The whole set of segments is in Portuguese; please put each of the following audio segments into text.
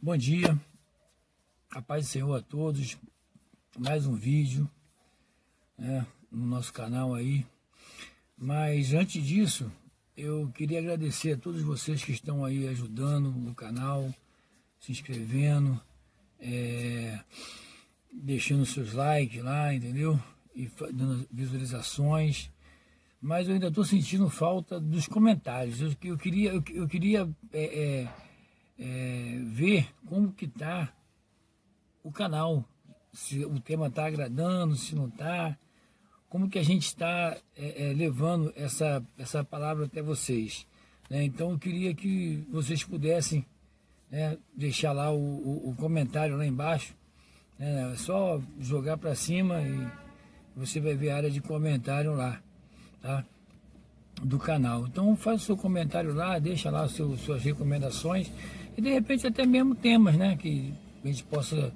Bom dia, a paz do Senhor a todos, mais um vídeo, né, no nosso canal aí. Mas antes disso, eu queria agradecer a todos vocês que estão aí ajudando no canal, se inscrevendo, deixando seus likes lá, entendeu? E dando visualizações. Mas eu ainda estou sentindo falta dos comentários. Eu queria ver como que tá o canal, se o tema está agradando, se não está, como que a gente está levando essa palavra até vocês, né? Então eu queria que vocês pudessem, né, deixar lá o comentário lá embaixo, né? É só jogar para cima e você vai ver a área de comentário lá, tá? Do canal. Então faz o seu comentário lá, deixa lá suas recomendações e de repente até mesmo temas, né, que a gente possa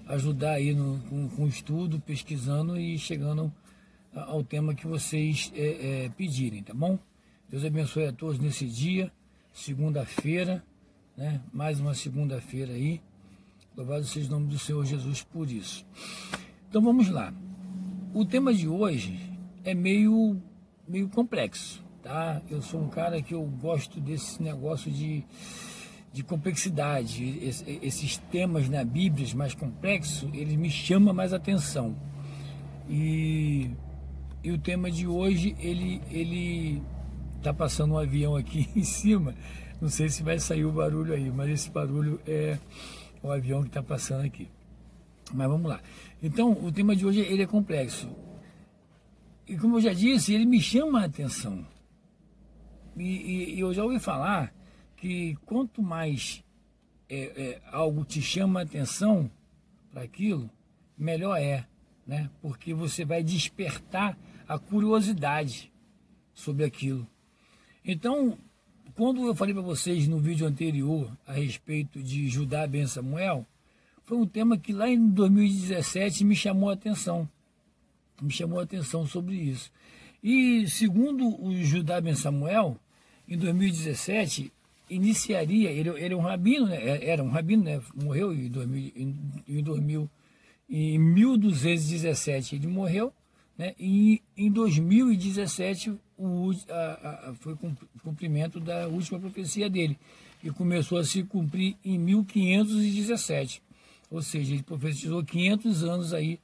ajudar aí com o estudo, pesquisando e chegando ao tema que vocês pedirem, tá bom? Deus abençoe a todos nesse dia, segunda-feira, né? Mais uma segunda-feira aí. Louvado seja o nome do Senhor Jesus por isso. Então vamos lá. O tema de hoje é meio complexo, tá? Eu sou um cara que eu gosto desse negócio de complexidade. Esses temas na Bíblia mais complexos, eles me chamam mais atenção. E o tema de hoje, ele tá passando um avião aqui em cima. Não sei se vai sair o barulho aí, mas esse barulho é o avião que está passando aqui. Mas vamos lá. Então, o tema de hoje, ele é complexo. E como eu já disse, ele me chama a atenção. E eu já ouvi falar que quanto mais algo te chama a atenção para aquilo, melhor é, né? Porque você vai despertar a curiosidade sobre aquilo. Então, quando eu falei para vocês no vídeo anterior a respeito de Judá ben Samuel, foi um tema que lá em 2017 me chamou a atenção. Me chamou a atenção sobre isso. E segundo o Judá ben Samuel, em 2017, iniciaria, ele é um rabino, né? Era um rabino, né? Morreu em 1217 ele morreu, né? E em 2017 foi o cumprimento da última profecia dele, que começou a se cumprir em 1517. Ou seja, ele profetizou 500 anos aí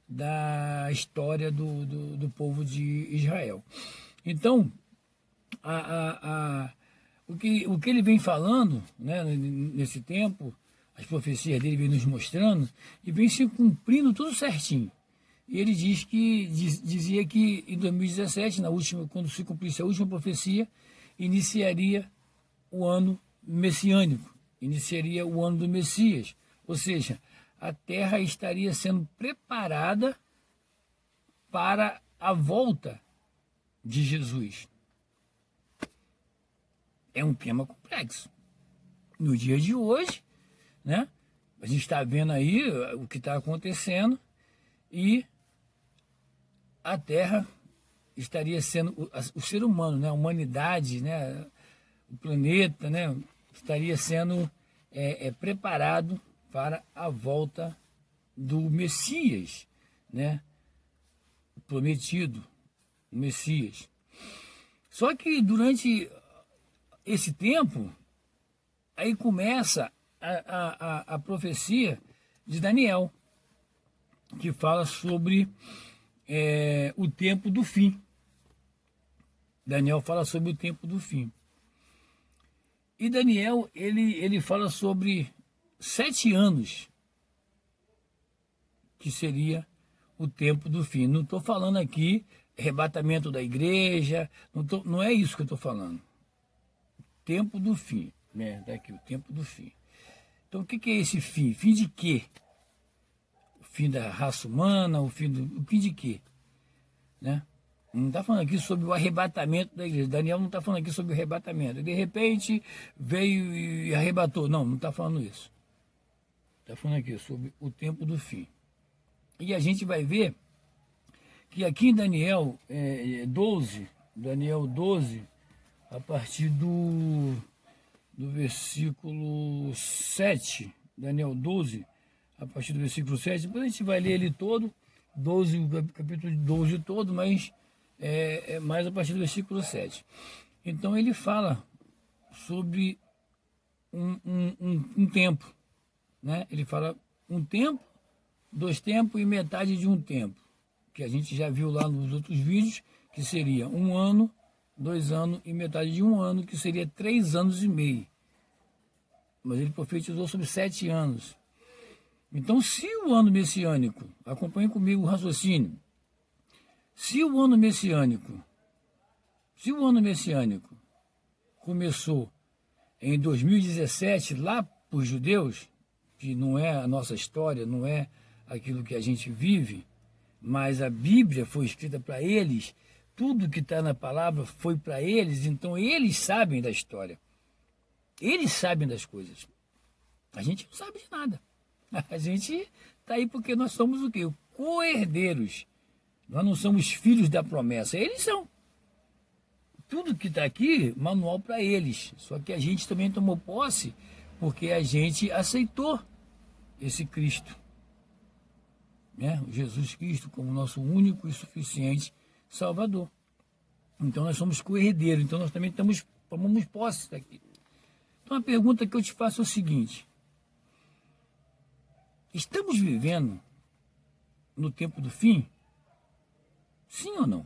da história do povo de Israel. Então, o que ele vem falando, né, nesse tempo, as profecias dele vem nos mostrando e vem se cumprindo tudo certinho. E ele dizia que em 2017, quando se cumprisse a última profecia, iniciaria o ano messiânico, iniciaria o ano do Messias. Ou seja, a terra estaria sendo preparada para a volta de Jesus. É um tema complexo. No dia de hoje, né, a gente está vendo aí o que está acontecendo e a terra estaria sendo, o ser humano, né, a humanidade, né, o planeta, né, estaria sendo preparado para a volta do Messias, né? Prometido, o Messias. Só que durante esse tempo, aí começa a profecia de Daniel, que fala sobre o tempo do fim. Daniel fala sobre o tempo do fim. E Daniel, ele fala sobre 7 anos, que seria o tempo do fim. Não estou falando aqui arrebatamento da igreja, não é isso que eu estou falando. Tempo do fim, né? Daqui, o tempo do fim. Então, o que é esse fim? Fim de quê? O fim da raça humana, o fim de quê? Né? Não está falando aqui sobre o arrebatamento da igreja. Daniel não está falando aqui sobre o arrebatamento. De repente, veio e arrebatou. Não está falando isso. Está falando aqui sobre o tempo do fim. E a gente vai ver que aqui em Daniel 12, a partir do versículo 7, Daniel 12, a partir do versículo 7. Depois a gente vai ler ele todo, 12, o capítulo 12 todo, mas é mais a partir do versículo 7. Então ele fala sobre um tempo, né? Ele fala um tempo, 2 tempos e metade de um tempo, que a gente já viu lá nos outros vídeos, que seria 1 ano, 2 anos e metade de 1 ano, que seria 3 anos e meio. Mas ele profetizou sobre 7 anos. Então, se o ano messiânico, acompanhe comigo o raciocínio, se o ano messiânico começou em 2017, lá para os judeus, que não é a nossa história, não é aquilo que a gente vive, mas a Bíblia foi escrita para eles, tudo que está na palavra foi para eles, então eles sabem da história. Eles sabem das coisas. A gente não sabe de nada. A gente está aí porque nós somos o quê? Co-herdeiros. Nós não somos filhos da promessa. Eles são. Tudo que está aqui, manual para eles. Só que a gente também tomou posse porque a gente aceitou esse Cristo. Né? Jesus Cristo como nosso único e suficiente Salvador. Então nós somos co-herdeiros. Então nós também tomamos posse daqui. Então a pergunta que eu te faço é o seguinte: estamos vivendo no tempo do fim? Sim ou não?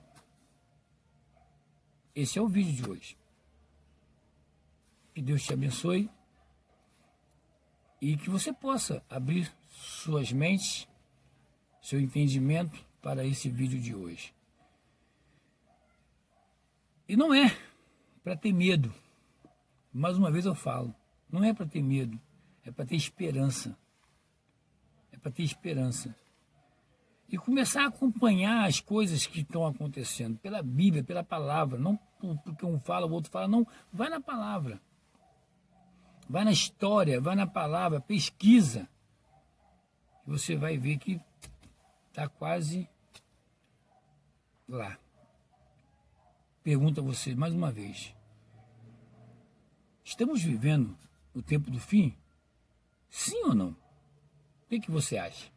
Esse é o vídeo de hoje. Que Deus te abençoe e que você possa abrir suas mentes, seu entendimento para esse vídeo de hoje. E não é para ter medo. Mais uma vez eu falo, não é para ter medo, é para ter esperança. É para ter esperança. E começar a acompanhar as coisas que estão acontecendo, pela Bíblia, pela palavra, não porque um fala, o outro fala, não, vai na palavra. Vai na história, vai na palavra, pesquisa. E você vai ver que está quase lá. Pergunto a você mais uma vez. Estamos vivendo o tempo do fim? Sim ou não? O que você acha?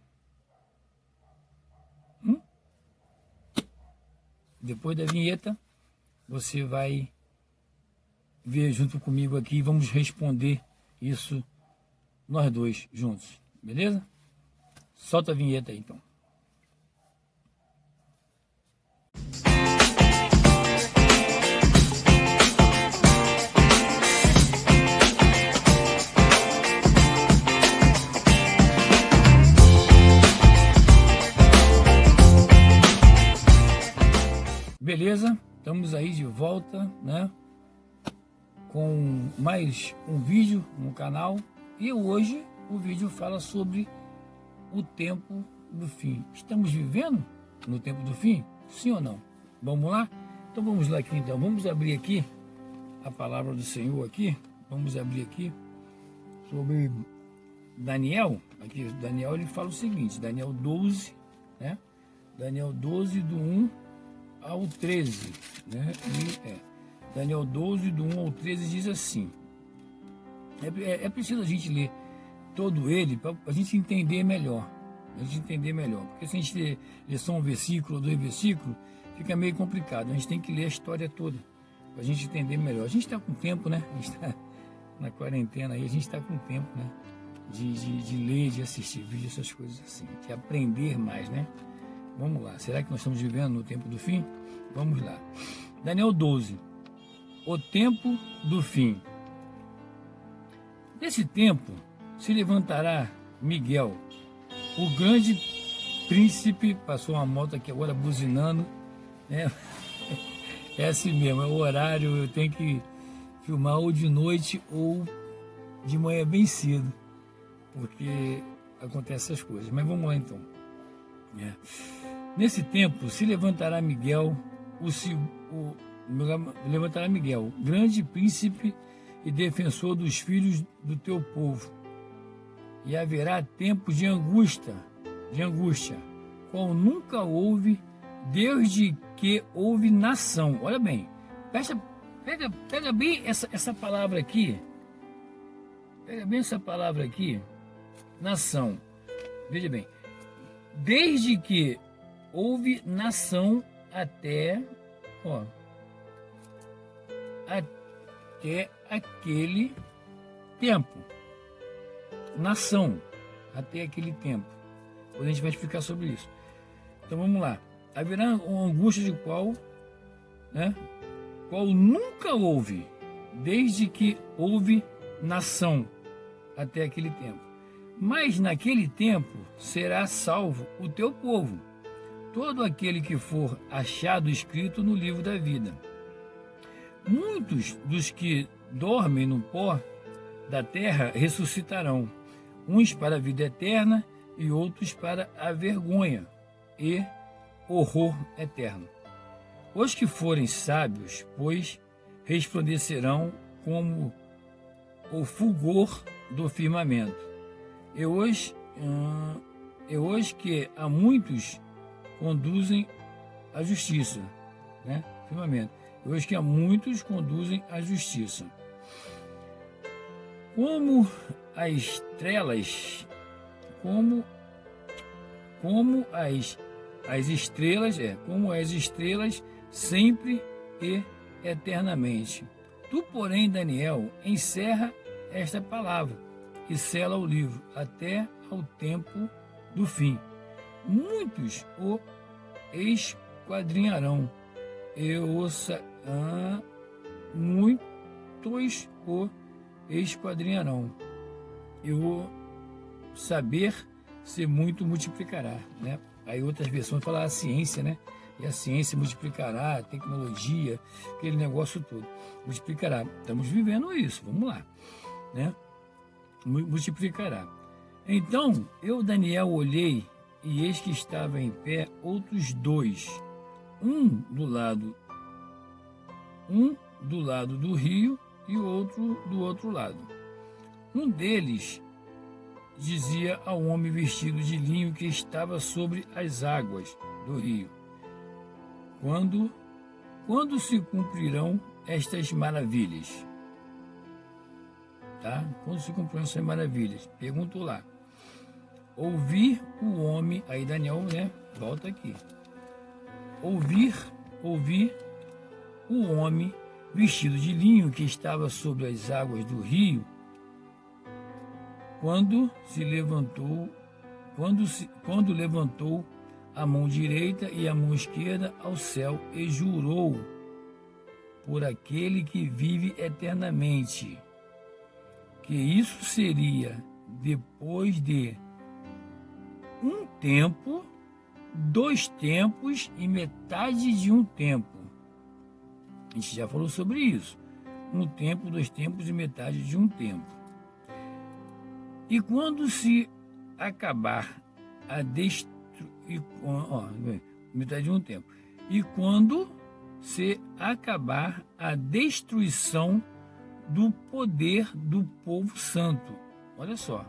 Depois da vinheta, você vai ver junto comigo aqui e vamos responder isso nós dois juntos, beleza? Solta a vinheta aí, então. Beleza? Estamos aí de volta, né? Com mais um vídeo no canal. E hoje o vídeo fala sobre o tempo do fim. Estamos vivendo no tempo do fim? Sim ou não? Vamos lá? Então vamos lá aqui então. Vamos abrir aqui a palavra do Senhor aqui. Vamos abrir aqui sobre Daniel. Aqui Daniel ele fala o seguinte, Daniel 12, né? Daniel 12 do 1 ao 13, né? Daniel 12 do 1 ao 13 diz assim. É preciso a gente ler todo ele para a gente entender melhor. Porque se a gente ler só um versículo ou 2 versículos, fica meio complicado. A gente tem que ler a história toda para a gente entender melhor. A gente está com tempo, né? A gente está na quarentena aí, a gente está com tempo, né? De ler, de assistir vídeos, essas coisas assim, de aprender mais, né? Vamos lá, será que nós estamos vivendo no tempo do fim? Vamos lá. Daniel 12, o tempo do fim. Nesse tempo se levantará Miguel, o grande príncipe. Passou uma moto aqui agora buzinando, né? É assim mesmo, é o horário, eu tenho que filmar ou de noite ou de manhã bem cedo, porque acontecem essas coisas. Mas vamos lá então. Nesse tempo se levantará Miguel, levantará Miguel, grande príncipe e defensor dos filhos do teu povo. E haverá tempos de angústia, qual nunca houve, desde que houve nação. Olha bem, pega bem essa palavra aqui. Pega bem essa palavra aqui, nação. Veja bem, desde que houve nação até aquele tempo. Nação até aquele tempo. Depois a gente vai explicar sobre isso. Então vamos lá. Haverá uma angústia de qual nunca houve, desde que houve nação até aquele tempo. Mas naquele tempo será salvo o teu povo, todo aquele que for achado escrito no livro da vida. Muitos dos que dormem no pó da terra ressuscitarão, uns para a vida eterna e outros para a vergonha e horror eterno. Os que forem sábios, pois, resplandecerão como o fulgor do firmamento. E hoje que a muitos conduzem à justiça, firmamento. E hoje que a muitos conduzem à justiça. Como as estrelas, como as estrelas sempre e eternamente. Tu, porém, Daniel, encerra esta palavra e sela o livro até ao tempo do fim. Muitos o esquadrinharão muitos o esquadrinharão, e o saber ser muito multiplicará, Aí outras versões falam a ciência, E a ciência multiplicará, a tecnologia, aquele negócio todo. Multiplicará. Estamos vivendo isso, vamos lá, Multiplicará. Então, eu, Daniel, olhei, e eis que estava em pé outros dois, um do lado do rio e o outro do outro lado. Um deles dizia ao homem vestido de linho que estava sobre as águas do rio: Quando se cumprirão estas maravilhas? Quando se cumprirão essas maravilhas? Perguntou lá. Ouvir o homem, aí Daniel, volta aqui. Ouvir o homem vestido de linho que estava sobre as águas do rio, quando levantou a mão direita e a mão esquerda ao céu e jurou por aquele que vive eternamente, que isso seria depois de um tempo, 2 tempos e metade de um tempo. A gente já falou sobre isso. 1 tempo, 2 tempos e metade de um tempo. E quando se acabar metade de um tempo. E quando se acabar a destruição do poder do povo santo. Olha só.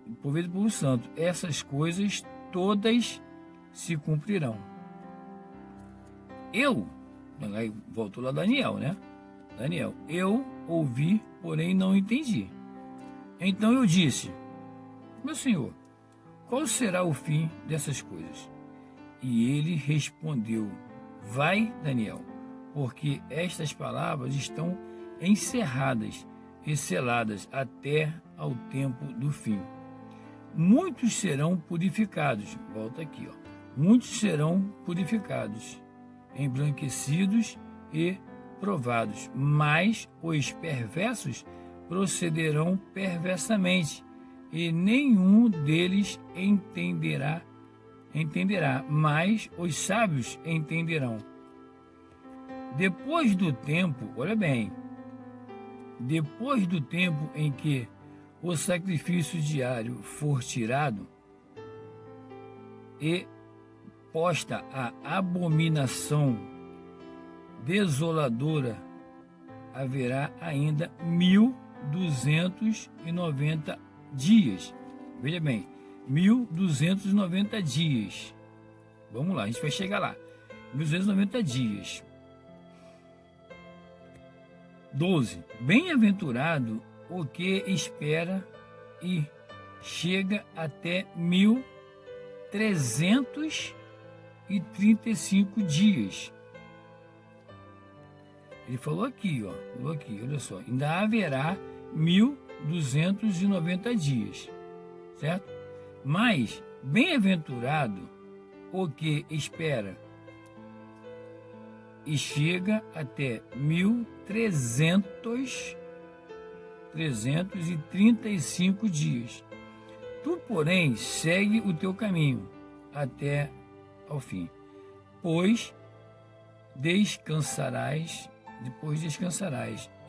O poder do povo santo. Essas coisas todas se cumprirão. Aí voltou lá Daniel, Daniel, eu ouvi, porém não entendi. Então eu disse: meu senhor, qual será o fim dessas coisas? E ele respondeu: vai, Daniel, porque estas palavras estão encerradas e seladas até ao tempo do fim. Muitos serão purificados, volta aqui, muitos serão purificados, embranquecidos e provados, mas os perversos procederão perversamente, e nenhum deles entenderá, mas os sábios entenderão. Depois do tempo, olha bem, depois do tempo em que o sacrifício diário for tirado e posta a abominação desoladora, haverá ainda 1290 dias. Veja bem, 1290 dias. Vamos lá, a gente vai chegar lá. 1290 dias. 12. Bem-aventurado o que espera e chega até 1.335 dias. Ele falou aqui, olha só, ainda haverá 1.290 dias, certo? Mas bem-aventurado o que espera e chega até 1.335 dias. Tu, porém, segue o teu caminho até ao fim, pois descansarás,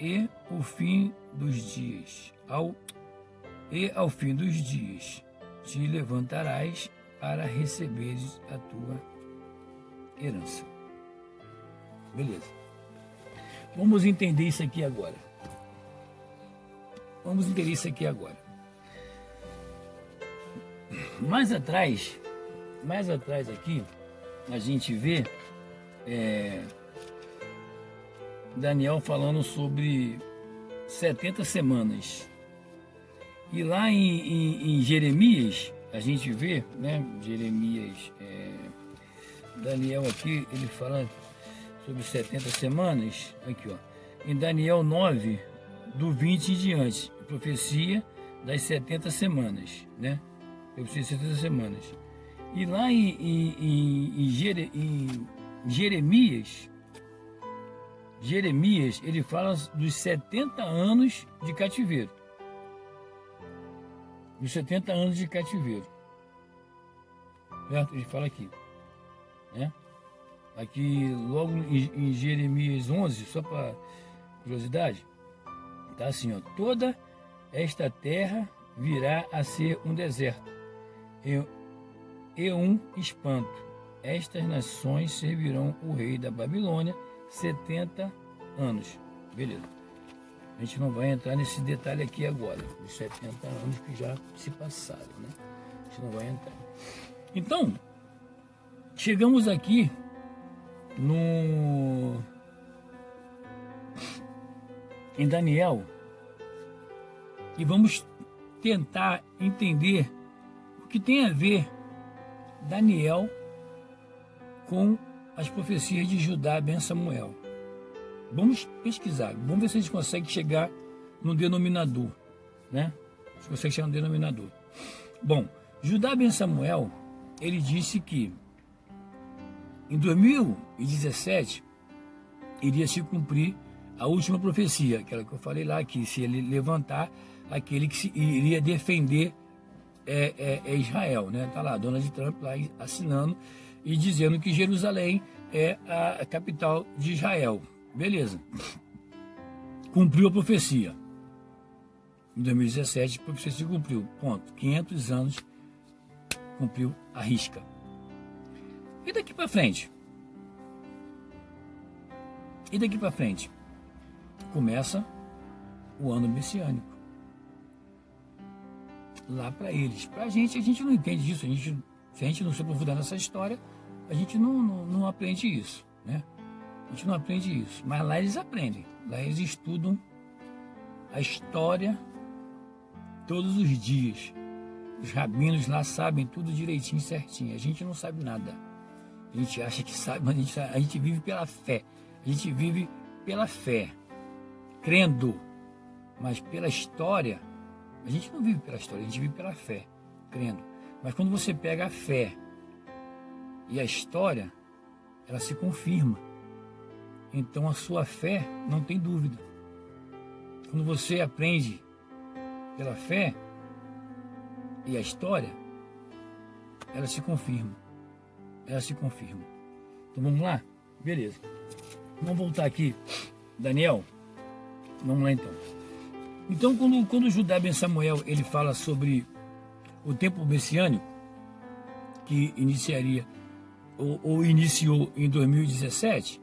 e ao fim dos dias te levantarás para receberes a tua herança. Beleza. Vamos entender isso aqui agora. Mais atrás aqui, a gente vê Daniel falando sobre 70 semanas. E lá em Jeremias, a gente vê, né? Jeremias, Daniel aqui, ele fala sobre 70 semanas, aqui ó, em Daniel 9, do 20 em diante, profecia das 70 semanas, né? Profecia de 70 semanas. E lá em Jeremias, ele fala dos 70 anos de cativeiro. Dos 70 anos de cativeiro. Certo? Ele fala aqui, né? Aqui, logo em Jeremias 11, só para curiosidade, tá assim, ó: toda esta terra virá a ser um deserto e um espanto. Estas nações servirão o rei da Babilônia 70 anos. Beleza. A gente não vai entrar nesse detalhe aqui agora, dos 70 anos que já se passaram, né? A gente não vai entrar. Então, chegamos aqui em Daniel e vamos tentar entender o que tem a ver Daniel com as profecias de Judá ben Samuel. Vamos pesquisar, vamos ver se a gente consegue chegar no denominador, né? Se consegue chegar no denominador. Bom, Judá ben Samuel, ele disse que em 2017 iria se cumprir a última profecia, aquela que eu falei lá, que se ele levantar, aquele que iria defender Israel, né? Tá lá, Donald Trump lá assinando e dizendo que Jerusalém é a capital de Israel. Beleza. Cumpriu a profecia. Em 2017, a profecia se cumpriu. Ponto. 500 anos cumpriu a risca. E daqui para frente? Começa o ano messiânico. Lá para eles. Para a gente não entende disso. Se a gente não se aprofundar nessa história, a gente não aprende isso, né? A gente não aprende isso. Mas lá eles aprendem. Lá eles estudam a história todos os dias. Os rabinos lá sabem tudo direitinho, certinho. A gente não sabe nada. A gente acha que sabe, mas a gente vive pela fé. A gente vive pela fé, crendo. Mas pela história, a gente não vive pela história, a gente vive pela fé, crendo. Mas quando você pega a fé e a história, ela se confirma. Então a sua fé não tem dúvida. Quando você aprende pela fé e a história, ela se confirma. Então vamos lá? Beleza. Vamos voltar aqui, Daniel. Vamos lá então. Então quando Judá ben Samuel ele fala sobre o tempo messiânico, que iniciaria ou iniciou em 2017,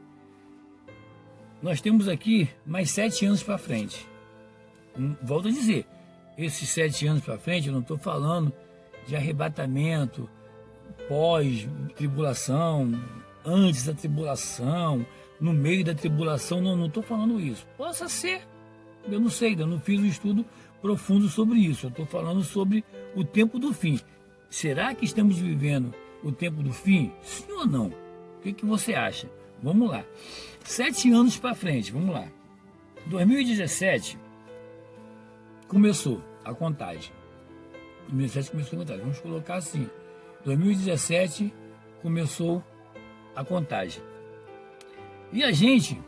nós temos aqui mais 7 anos para frente. Volto a dizer, esses 7 anos para frente, eu não estou falando de arrebatamento, pós-tribulação, antes da tribulação, no meio da tribulação, não estou falando isso. Possa ser, eu não sei, eu não fiz o estudo profundo sobre isso. Eu estou falando sobre o tempo do fim. Será que estamos vivendo o tempo do fim? Sim ou não? O que você acha? Vamos lá. 7 anos para frente, vamos lá. 2017 começou a contagem. 2017 começou a contagem. Vamos colocar assim. 2017 começou a contagem. E a gente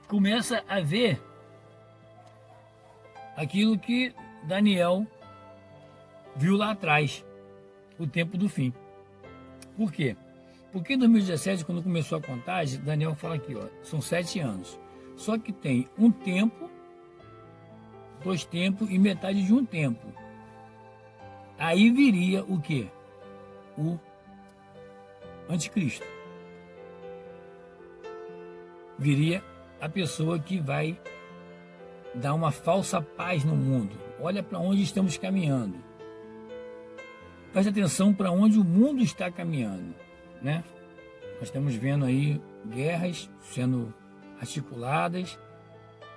começa a ver aquilo que Daniel viu lá atrás, o tempo do fim. Por quê? Porque em 2017, quando começou a contagem, Daniel fala aqui, ó, são 7 anos. Só que tem um tempo, 2 tempos e metade de um tempo. Aí viria o quê? O anticristo. Viria a pessoa que vai dar uma falsa paz no mundo. Olha para onde estamos caminhando. Preste atenção para onde o mundo está caminhando, né? Nós estamos vendo aí guerras sendo articuladas,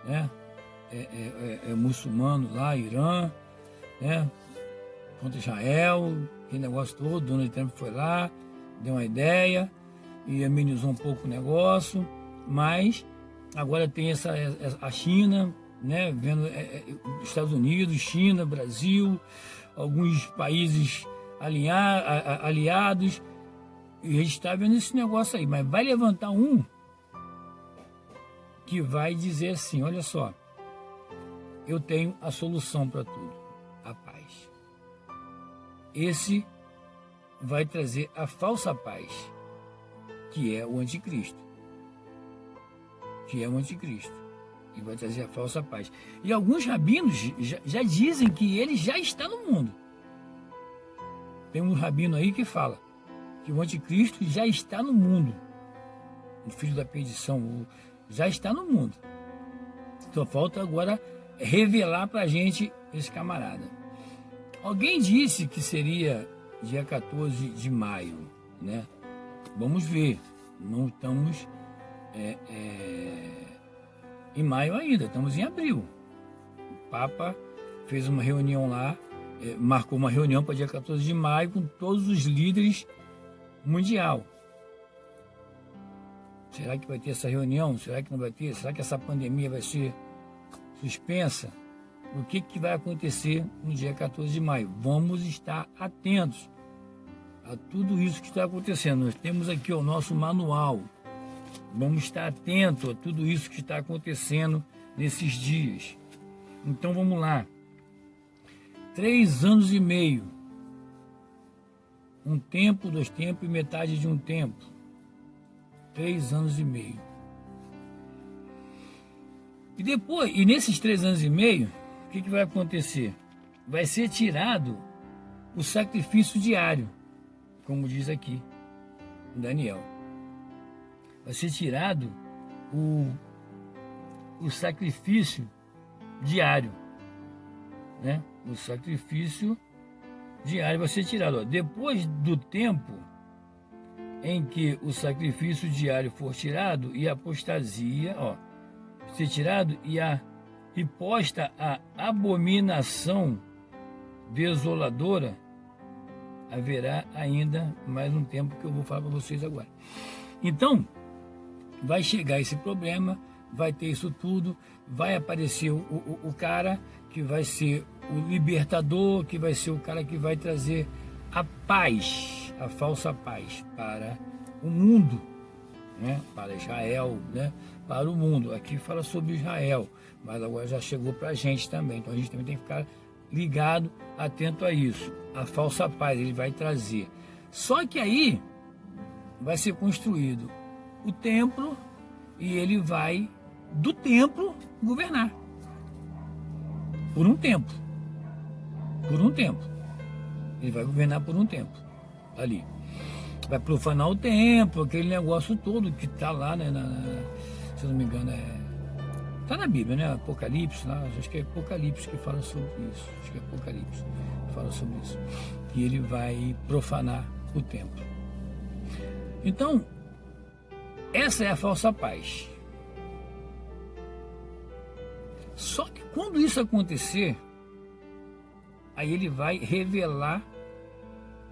né? Muçulmano lá, Irã, né? Contra Israel, aquele negócio todo. Donald Trump foi lá, deu uma ideia e amenizou um pouco o negócio, mas agora tem a China, né? Vendo Estados Unidos, China, Brasil, alguns países aliados, e a gente está vendo esse negócio aí, mas vai levantar um que vai dizer assim, olha só, eu tenho a solução para tudo, a paz. Esse vai trazer a falsa paz, que é o anticristo. E vai trazer a falsa paz. E alguns rabinos já dizem que ele já está no mundo. Tem um rabino aí que fala que o anticristo já está no mundo. O filho da perdição já está no mundo. Só falta agora revelar para a gente esse camarada. Alguém disse que seria dia 14 de maio, né? Vamos ver. Não estamos em maio ainda, estamos em abril. O Papa fez uma reunião lá, marcou uma reunião para dia 14 de maio com todos os líderes mundial. Será que vai ter essa reunião? Será que não vai ter? Será que essa pandemia vai ser suspensa? O que vai acontecer no dia 14 de maio? Vamos estar atentos a tudo isso que está acontecendo. Nós temos aqui o nosso manual. Vamos estar atentos a tudo isso que está acontecendo nesses dias. Então vamos lá. 3 anos e meio. Um tempo, 2 tempos e metade de um tempo. 3 anos e meio. E depois, e nesses 3 anos e meio, o que vai acontecer? Vai ser tirado o sacrifício diário, como diz aqui Daniel. Vai ser tirado o sacrifício diário, né? O sacrifício diário vai ser tirado. Ó. Depois do tempo em que o sacrifício diário for tirado e a apostasia, ser tirado e posta a abominação desoladora, haverá ainda mais um tempo que eu vou falar para vocês agora. Então, vai chegar esse problema, vai ter isso tudo, vai aparecer o cara que vai ser o libertador, que vai ser o cara que vai trazer a paz, a falsa paz para o mundo, né? Para Israel, né? Para o mundo. Aqui fala sobre Israel, mas agora já chegou para a gente também, então a gente também tem que ficar ligado, atento a isso. A falsa paz ele vai trazer. Só que aí vai ser construído o templo e ele vai do templo governar. Por um tempo. Por um tempo. Ele vai governar por um tempo. Ali. Vai profanar o templo, aquele negócio todo que está lá, né? Se eu não me engano, está na Bíblia, né? Apocalipse, lá, acho que é Apocalipse que fala sobre isso. Acho que é Apocalipse que fala sobre isso. Que ele vai profanar o templo. Então, essa é a falsa paz. Só que quando isso acontecer, aí ele vai revelar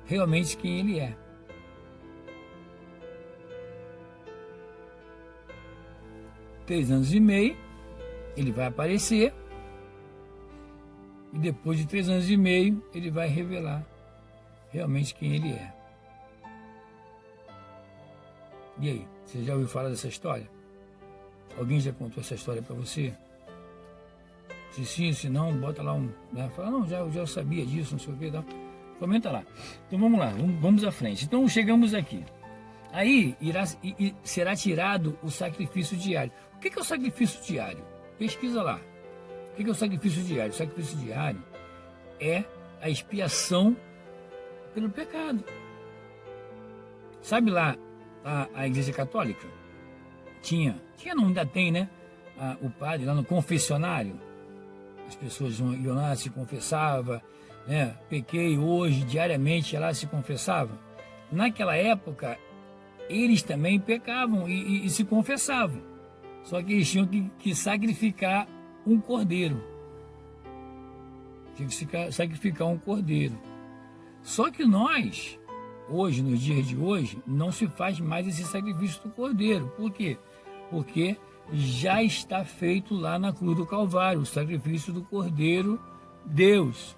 realmente quem ele é. Três anos e meio, ele vai aparecer, e depois de 3 anos e meio, ele vai revelar realmente quem ele é. E aí, você já ouviu falar dessa história? Alguém já contou essa história para você? Se sim, se não, bota lá né? Fala, não, já sabia disso, não sei o que, tal. Comenta lá. Então vamos lá, vamos à frente. Então chegamos aqui. Aí será tirado o sacrifício diário. O que é o sacrifício diário? Pesquisa lá. O que é o sacrifício diário? O sacrifício diário é a expiação pelo pecado. Sabe lá a Igreja Católica? Tinha não, ainda tem, né? O padre lá no confessionário. As pessoas iam lá, se confessavam, né? Pequei hoje, diariamente, ela se confessava. Naquela época, eles também pecavam e se confessavam. Só que eles tinham que sacrificar um cordeiro. Tinha que sacrificar um cordeiro. Só que nós, hoje, nos dias de hoje, não se faz mais esse sacrifício do cordeiro. Por quê? Porque já está feito lá na cruz do Calvário, o sacrifício do Cordeiro Deus.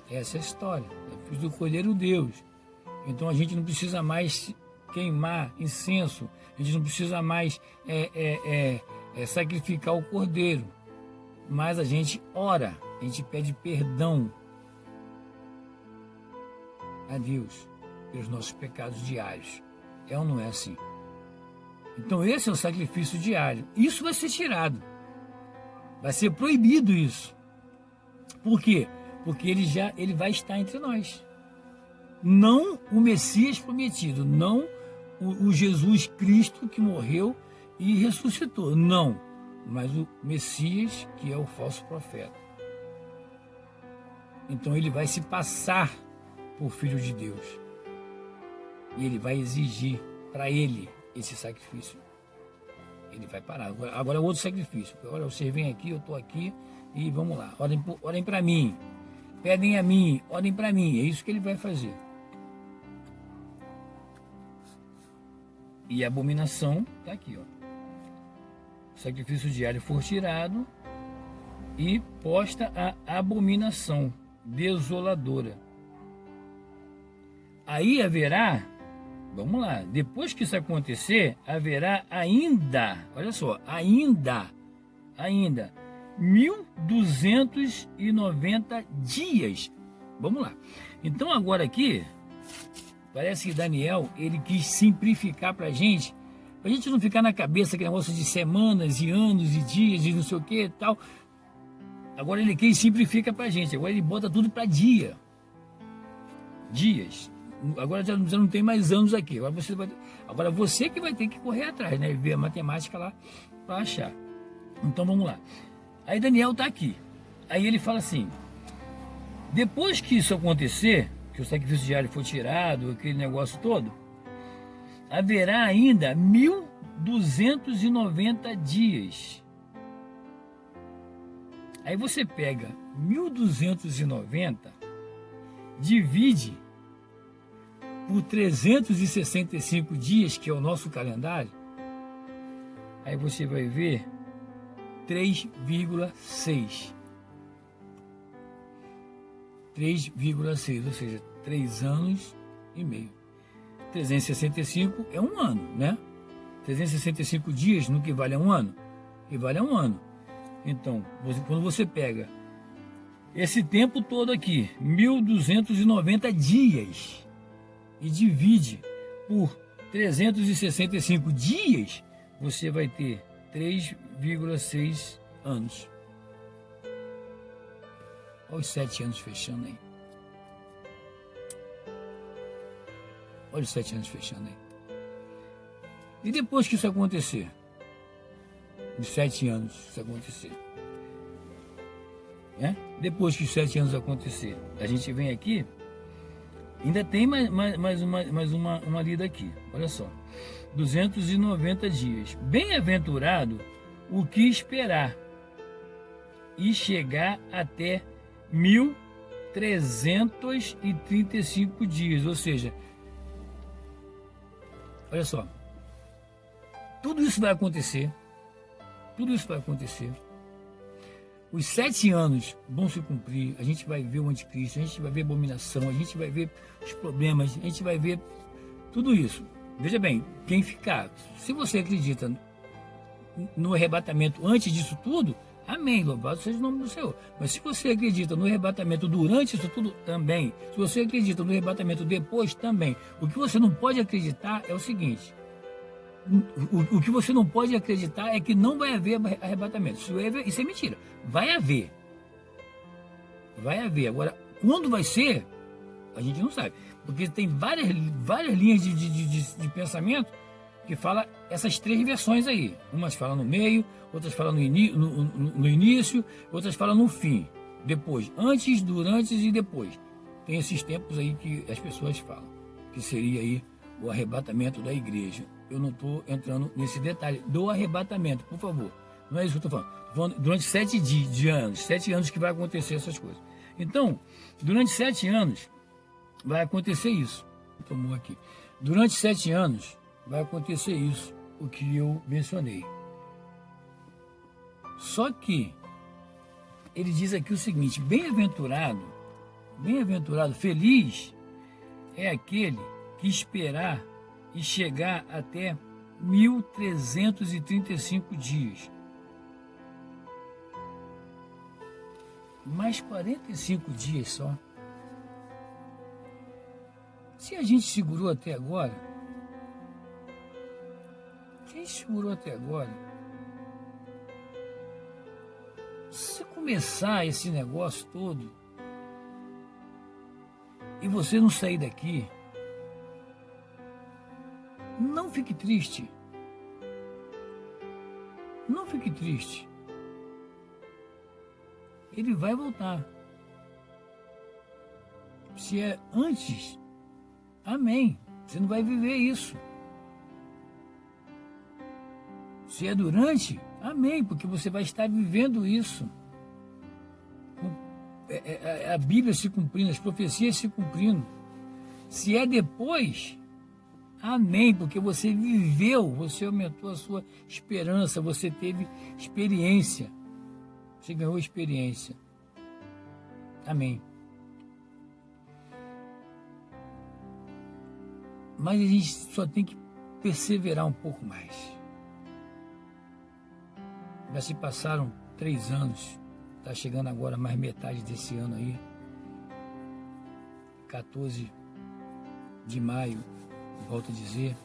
Essa é a história, o sacrifício do Cordeiro Deus. Então a gente não precisa mais queimar incenso, a gente não precisa mais sacrificar o Cordeiro, mas a gente ora, a gente pede perdão a Deus pelos nossos pecados diários. É ou não é assim? Então esse é o sacrifício diário. Isso vai ser tirado. Vai ser proibido isso. Por quê? Porque ele vai estar entre nós. Não o Messias prometido, não o Jesus Cristo que morreu e ressuscitou. Não, mas o Messias que é o falso profeta. Então ele vai se passar por Filho de Deus. E ele vai exigir para ele esse sacrifício. Ele vai parar. Agora é outro sacrifício. Olha, você vem aqui, eu estou aqui e vamos lá. Orem para mim. Pedem a mim, orem para mim. É isso que ele vai fazer. E a abominação está aqui, ó. O sacrifício diário for tirado e posta a abominação desoladora. Aí haverá, vamos lá, depois que isso acontecer, haverá ainda, olha só, ainda 1290 dias. Vamos lá. Então agora aqui, parece que Daniel, ele quis simplificar para a gente não ficar na cabeça aquele negócio de semanas e anos e dias e não sei o que e tal. Agora ele quis simplifica para a gente, agora ele bota tudo para dias. Agora já não tem mais anos aqui. Agora você que vai ter que correr atrás, né? Ver a matemática lá para achar. Então vamos lá. Aí Daniel está aqui. Aí ele fala assim: depois que isso acontecer, que o sacrifício diário for tirado, aquele negócio todo, haverá ainda 1290 dias. Aí você pega 1290, divide por 365 dias, que é o nosso calendário, aí você vai ver 3,6. 3,6, ou seja, 3 anos e meio. 365 é um ano, né? 365 dias no que vale a um ano? Equivale a um ano. Então, quando você pega esse tempo todo aqui, 1290 dias, e divide por 365 dias, você vai ter 3,6 anos. Olha os 7 anos fechando aí. Olha os 7 anos fechando aí. E depois que isso acontecer? Os 7 anos isso acontecer. Depois que os 7 anos acontecer, a gente vem aqui, ainda tem mais uma lida aqui. Olha só. 290 dias. Bem-aventurado o que esperar. e chegar até 1.335 dias. Ou seja, olha só, tudo isso vai acontecer, tudo isso vai acontecer. Os 7 anos vão se cumprir, a gente vai ver o anticristo, a gente vai ver a abominação, a gente vai ver os problemas, a gente vai ver tudo isso. Veja bem, quem ficar, se você acredita no arrebatamento antes disso tudo, amém, louvado seja o nome do Senhor. Mas se você acredita no arrebatamento durante isso tudo, também. Se você acredita no arrebatamento depois, também. O que você não pode acreditar é o seguinte, o que você não pode acreditar é que não vai haver arrebatamento. Isso é mentira. Vai haver. Vai haver. Agora, quando vai ser, a gente não sabe. Porque tem várias linhas de pensamento que fala essas 3 versões aí. Umas falam no meio, outras falam no início, outras falam no fim. Depois, antes, durante e depois. Tem esses tempos aí que as pessoas falam. Que seria aí o arrebatamento da igreja. Eu não estou entrando nesse detalhe do arrebatamento, por favor. Não é isso que eu estou falando. Estou falando durante 7 anos, 7 anos que vai acontecer essas coisas. Então, durante 7 anos vai acontecer isso. Tomou aqui. Durante 7 anos vai acontecer isso, o que eu mencionei. Só que ele diz aqui o seguinte: bem-aventurado, feliz é aquele que esperar e chegar até 1.335 dias. Mais 45 dias só. Se a gente segurou até agora, se começar esse negócio todo e você não sair daqui, não fique triste. Não fique triste. Ele vai voltar. Se é antes, amém. Você não vai viver isso. Se é durante, amém, porque você vai estar vivendo isso. A Bíblia se cumprindo, as profecias se cumprindo. Se é depois, amém, porque você viveu, você aumentou a sua esperança, você teve experiência. Você ganhou experiência. Amém. Mas a gente só tem que perseverar um pouco mais. Já se passaram 3 anos, está chegando agora mais metade desse ano aí, 14 de maio, volto a dizer,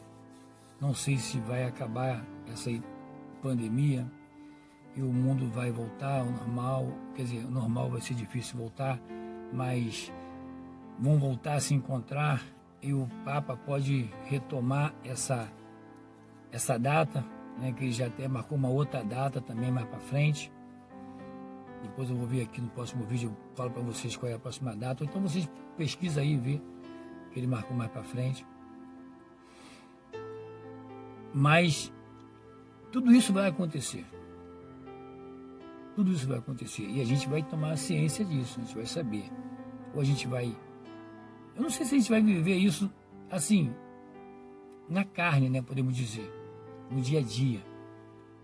não sei se vai acabar essa pandemia e o mundo vai voltar ao normal, quer dizer, o normal vai ser difícil voltar, mas vão voltar a se encontrar e o Papa pode retomar essa data, né, que ele já até marcou uma outra data também mais para frente. Depois eu vou ver aqui no próximo vídeo, eu falo para vocês qual é a próxima data, ou então vocês pesquisam aí e vê que ele marcou mais para frente. Mas tudo isso vai acontecer. Tudo isso vai acontecer. E a gente vai tomar ciência disso, a gente vai saber. Ou a gente vai... Eu não sei se a gente vai viver isso assim, na carne, né, podemos dizer, no dia a dia.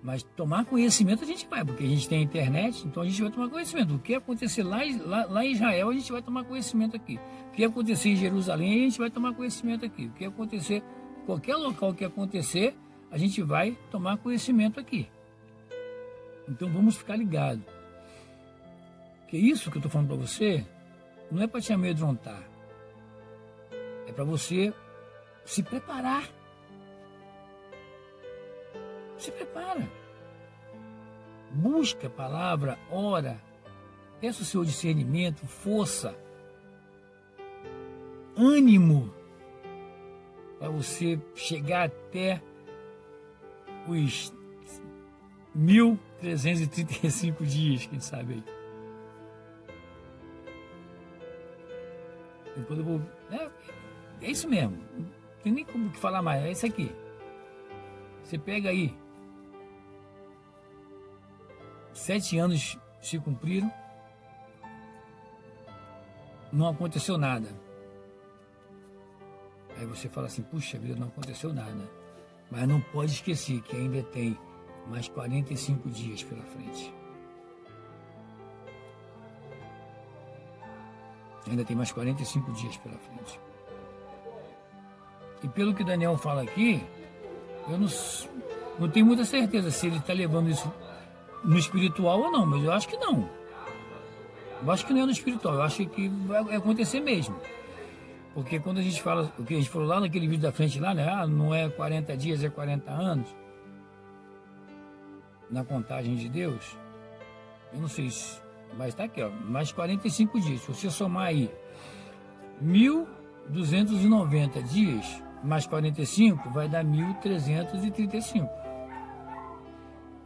Mas tomar conhecimento a gente vai, porque a gente tem a internet, então a gente vai tomar conhecimento. O que acontecer lá em Israel, a gente vai tomar conhecimento aqui. O que acontecer em Jerusalém, a gente vai tomar conhecimento aqui. O que acontecer, qualquer local que acontecer, a gente vai tomar conhecimento aqui. Então vamos ficar ligados. Porque isso que eu estou falando para você, não é para te amedrontar. É para você se preparar. Se prepara. Busca a palavra, ora. Peça o seu discernimento, força, ânimo, para você chegar até os 1.335 dias, quem sabe aí. Depois eu vou... É isso mesmo. Não tem nem como falar mais. É isso aqui. Você pega aí 7 anos se cumpriram, não aconteceu nada. Aí você fala assim, puxa vida, não aconteceu nada. Mas não pode esquecer que ainda tem mais 45 dias pela frente. Ainda tem mais 45 dias pela frente. E pelo que Daniel fala aqui, eu não tenho muita certeza se ele está levando isso no espiritual ou não, mas eu acho que não. Eu acho que não é no espiritual, eu acho que vai acontecer mesmo. Porque quando a gente fala, o que a gente falou lá naquele vídeo da frente lá, né? Ah, não é 40 dias, é 40 anos. Na contagem de Deus, eu não sei se, mas está aqui, ó, mais 45 dias. Se você somar aí 1.290 dias, mais 45, vai dar 1.335.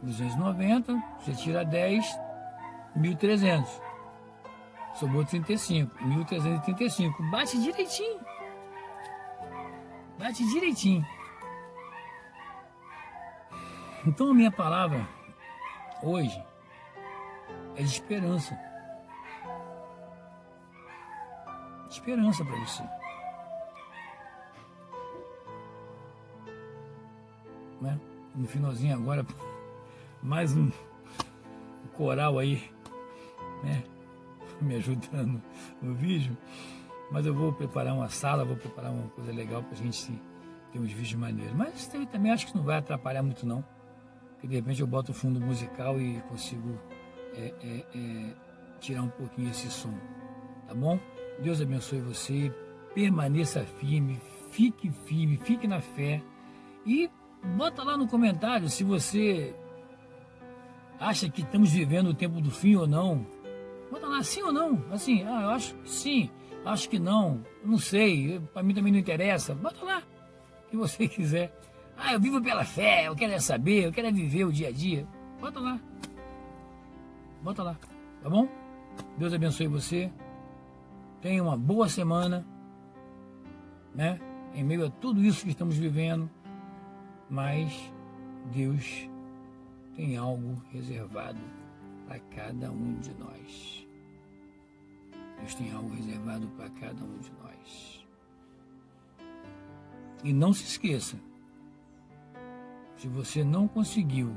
290, você tira 10, 1.300. Sobrou 35, 1.335. Bate direitinho. Bate direitinho. Então a minha palavra hoje é de esperança. Esperança para você. Né? No finalzinho agora, mais um coral aí, né? Me ajudando no vídeo, mas eu vou preparar uma sala, vou preparar uma coisa legal para a gente ter uns vídeos maneiros. Mas isso aí também acho que não vai atrapalhar muito não, porque de repente eu boto o fundo musical e consigo tirar um pouquinho esse som, tá bom? Deus abençoe você, permaneça firme, fique na fé e bota lá no comentário se você acha que estamos vivendo o tempo do fim ou não. Bota lá, sim ou não? Assim, eu acho que sim, acho que não sei, para mim também não interessa. Bota lá, o que você quiser. Ah, eu vivo pela fé, eu quero saber, eu quero viver o dia a dia. Bota lá, tá bom? Deus abençoe você, tenha uma boa semana, né? Em meio a tudo isso que estamos vivendo, mas Deus tem algo reservado para cada um de nós. Deus tem algo reservado para cada um de nós. E não se esqueça, se você não conseguiu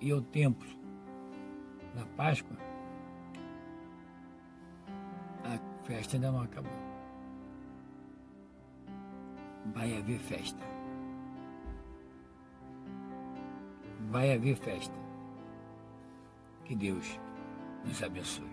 ir ao templo na Páscoa, a festa ainda não acabou. Vai haver festa. Vai haver festa. Que Deus nos abençoe.